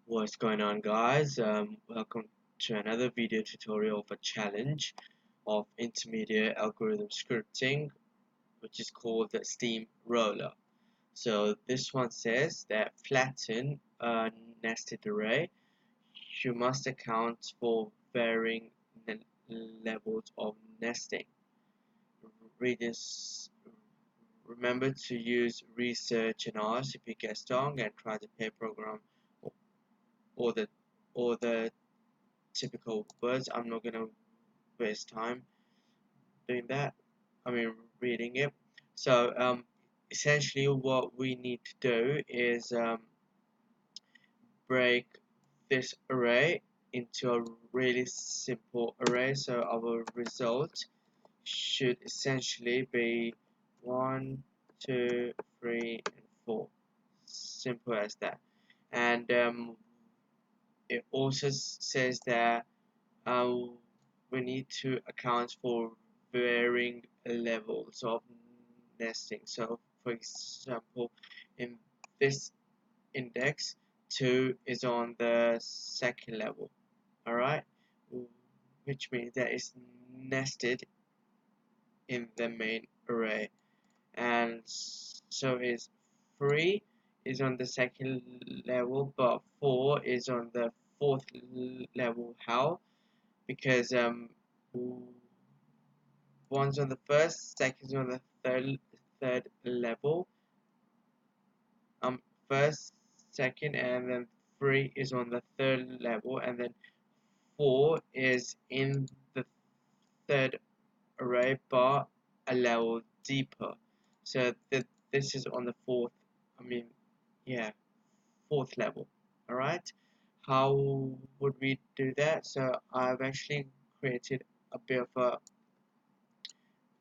What's going on, guys? Welcome to another video tutorial of a challenge of intermediate algorithm scripting, which is called the SteamRoller. So this one says that flatten a nested array. You must account for varying levels of nesting. Readers, remember to use research and ask if you get stung and try the pair program or or the or the typical words. I'm not gonna waste time doing that. I mean reading it. So essentially what we need to do is break this array into a really simple array. So our result should essentially be 1, 2, 3, and 4. Simple as that. And it also says that uh, we need to account for varying levels of nesting. So, for example, in this index, 2 is on the second level, alright, which means that it's nested in the main array, and so is 3 is on the second level, but 4 is on the fourth level. How? Because one's on the first, second's on the third level. First, second, and then 3 is on the third level, and then 4 is in the third array, but a level deeper. So this is on the fourth. I mean, yeah, fourth level. All right. How would we do that? So I've actually created a bit of a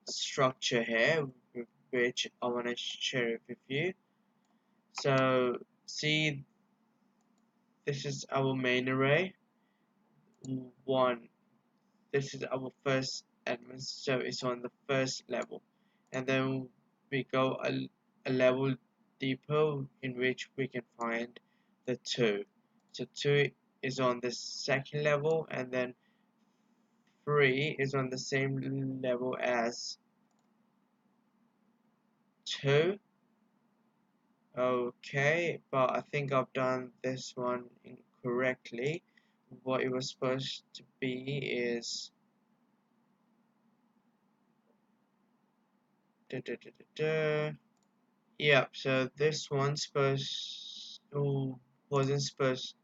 structure here, which I want to share it with you. So see, this is our main array. 1, this is our first element, so it's on the first level, and then we go a level deeper, in which we can find the 2. So 2 is on the second level, and then 3 is on the same level as 2. Okay, but I think I've done this one incorrectly. What it was supposed to be is da, da, da, da, da. Yep, so this one wasn't supposed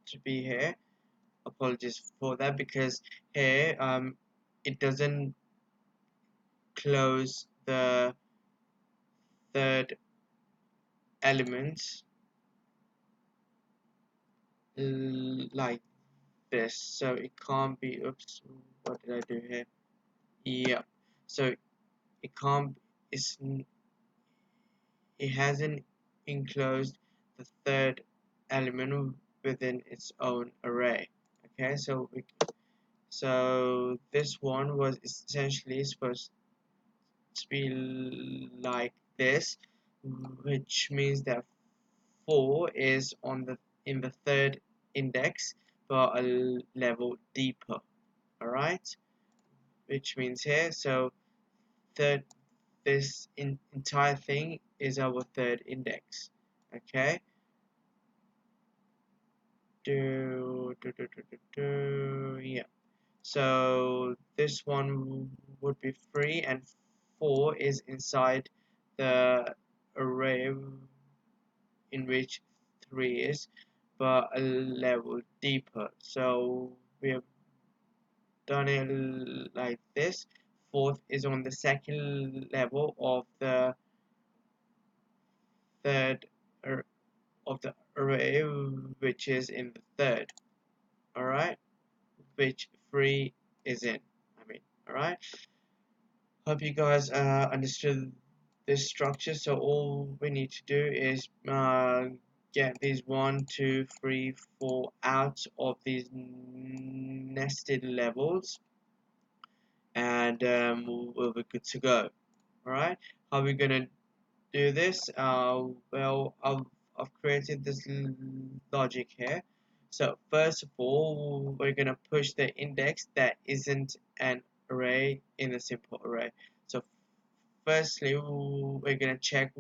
to be here. Apologies for that, because here it doesn't close the third element like this, so it can't be. Oops, what did I do here? Yep, so it can't. It hasn't enclosed the third element within its own array. Okay, so this one was essentially supposed to be like this, which means that 4 is on the in the third index, but a level deeper. All right, which means here, so third, this entire thing is our third index. Okay, yeah. So this one would be 3, and 4 is inside the array in which 3 is, but a level deeper. So we have done it like this. Fourth is on the second level of the third of the array, which is in the third. All right, which 3 is in. I mean, all right. Hope you guys understood this structure. So all we need to do is get these 1, 2, 3, 4 out of these nested levels, and we'll be good to go. All right. How are we gonna do this? Well, of creating this logic here. So first of all, we're gonna push the index that isn't an array in a simple array. So firstly, we're gonna check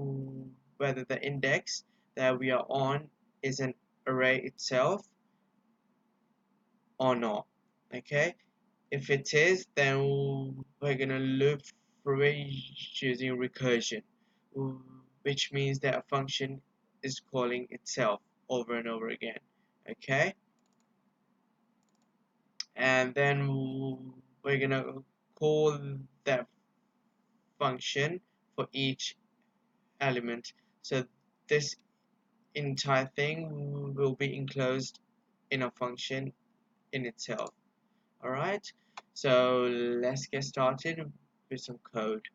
whether the index that we are on is an array itself or not. Okay, if it is, then we're gonna loop through it using recursion, which means that a function is calling itself over and over again. Okay, and then we're gonna call that function for each element. So this entire thing will be enclosed in a function in itself. Alright, so let's get started with some code.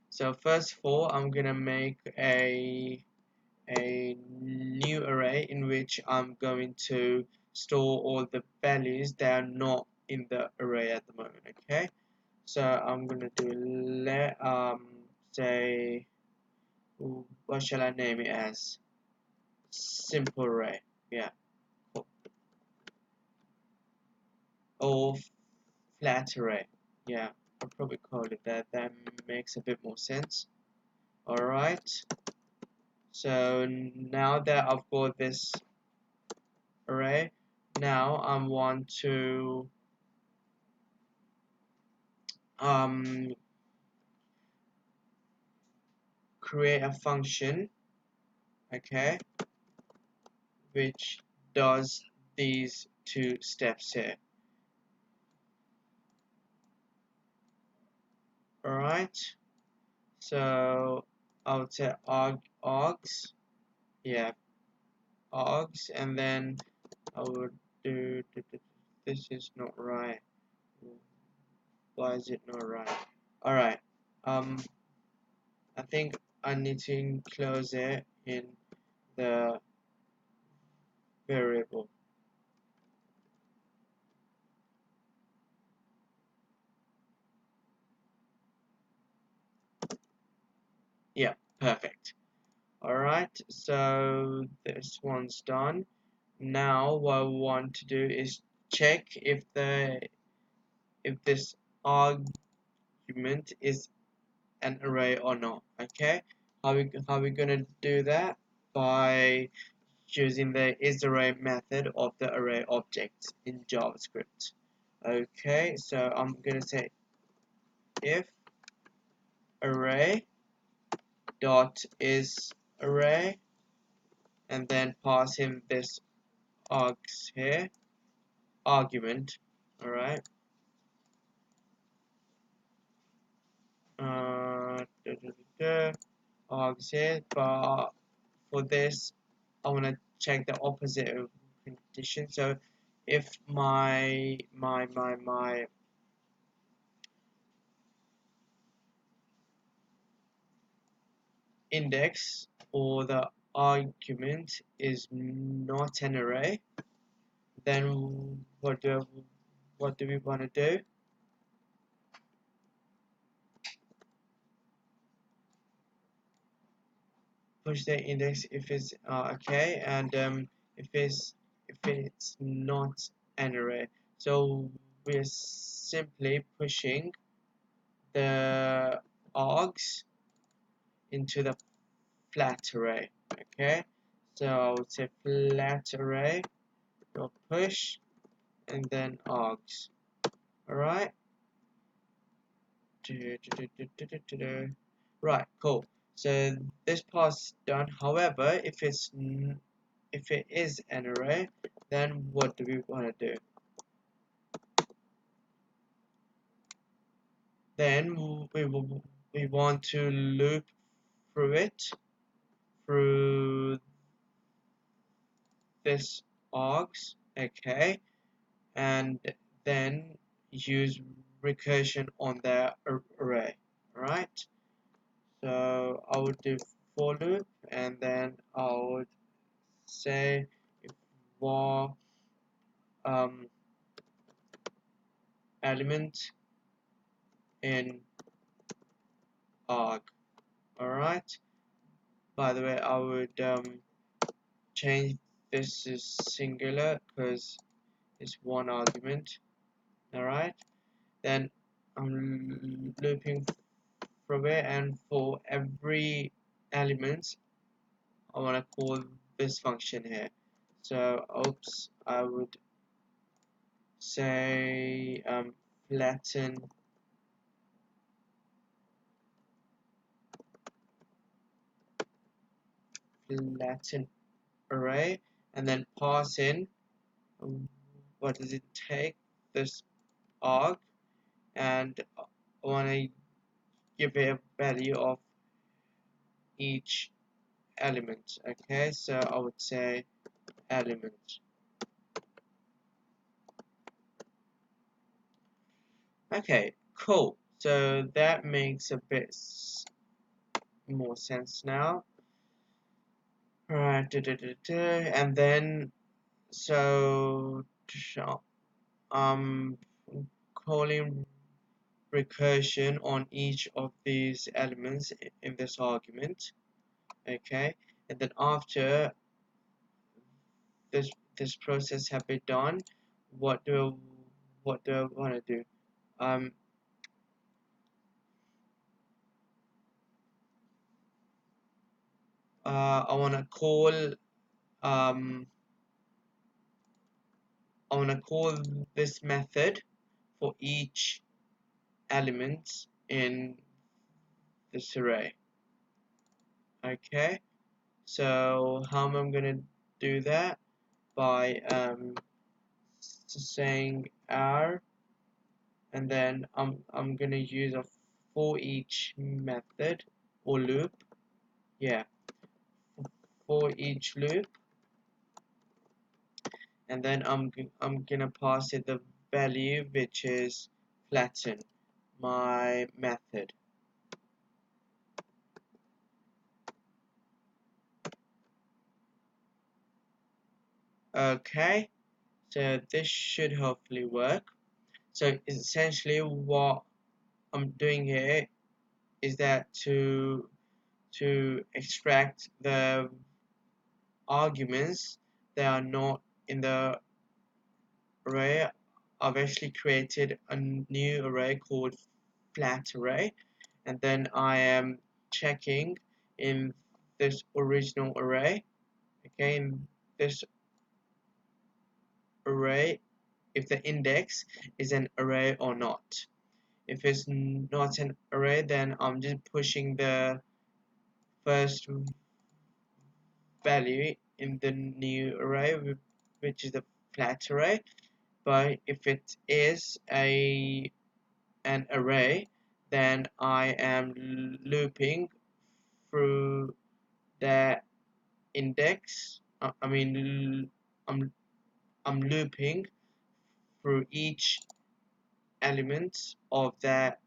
So first of all, I'm gonna make a new array in which I'm going to store all the values that are not in the array at the moment. Okay, so I'm gonna do let say, what shall I name it as? Simple array. Yeah, cool. Or flat array. Yeah, I'll probably call it that. That makes a bit more sense. Alright, so now that I've got this array, now I want to um, create a function, okay, which does these two steps here. Alright, so I would say args, yeah, args, and then I would this is not right. Why is it not right? Alright, I think I need to enclose it in the variable. Yeah, perfect. Alright, so this one's done. Now what I want to do is check if this argument is an array or not. Okay, how we gonna do that? By using the isArray method of the array object in JavaScript. Okay, so I'm gonna say if array dot is array, and then pass him this args here argument. All right, args here, but for this I want to check the opposite of condition. So if my index or the argument is not an array, then what do we want to do? Push the index if it's okay, and if it's not an array. So we're simply pushing the args into the flat array. Okay, so I would say flat array dot push and then args. All right. Right, cool. So this part's done. However, if it is an array, then what do we want to do? Then we want to loop through it through this args, okay, and then use recursion on the array. Right? So I would do for loop, and then I would say if var um, element in arg. Alright, by the way, I would change this to singular because it's one argument. Alright, then I'm looping from it, and for every element I want to call this function here. So oops, I would say flatten array, and then pass in what does it take, this arg, and I want to give it a value of each element. Okay, so I would say element. Okay, cool. So that makes a bit more sense now. Right, and then so um calling recursion on each of these elements in this argument. Okay, and then after this this process have been done, what do I want to do? Um, I want to call um I want to call this method for each element in this array. Okay, so how am I going to do that? By saying r, and then I'm going to use a for each method or loop. Yeah, for each loop, and then I'm gonna pass it the value which is flatten my method. Okay, so this should hopefully work. So essentially what I'm doing here is that to extract the arguments that are not in the array, I've actually created a new array called flat array, and then I am checking in this original array, okay, in this array, if the index is an array or not. If it's not an array, then I'm just pushing the first value in the new array, which is the flat array. But if it is an array, then I am looping through the index. I mean, I'm looping through each element of that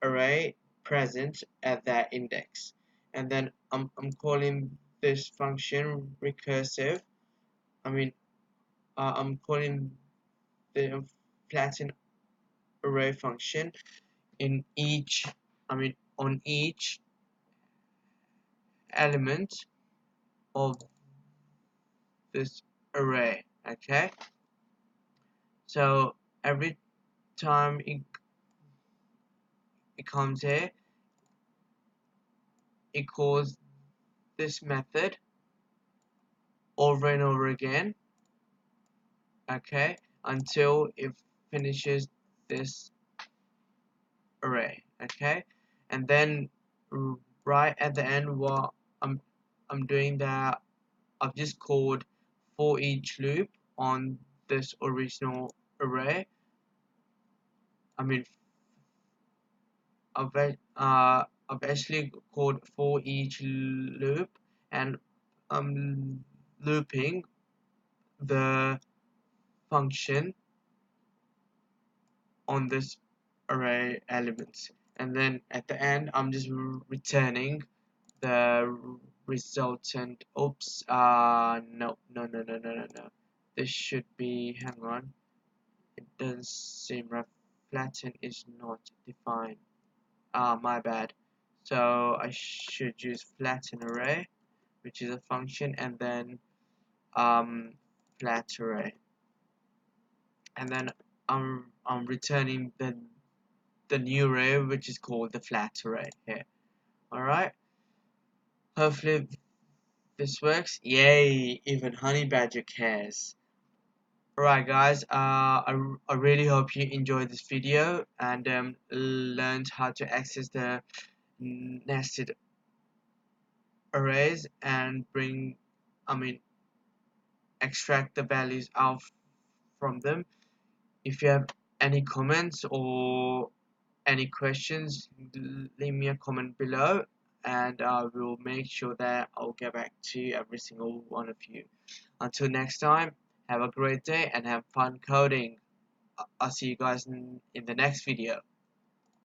array present at that index, and then I'm calling this function recursive. I mean, I'm calling the flatten array function in each. I mean, on each element of this array. Okay, so every time it comes here, it calls this method over and over again, okay, until it finishes this array, okay, and then right at the end, what I'm I'm doing that I've just called for each loop on this original array. I mean, I've actually called for each loop, and I'm looping the function on this array elements, and then at the end I'm just returning the resultant. Oops, no, this should be, hang on, it doesn't seem right. Flatten is not defined. My bad. So I should use flatten array, which is a function, and then flat array, and then I'm returning the new array, which is called the flat array here. All right. Hopefully this works. Yay! Even Honey Badger cares. Alright guys, I really hope you enjoyed this video and learned how to access the nested arrays and I mean, extract the values out from them. If you have any comments or any questions, leave me a comment below and I will make sure that I'll get back to every single one of you. Until next time, have a great day and have fun coding. I'll see you guys in the next video.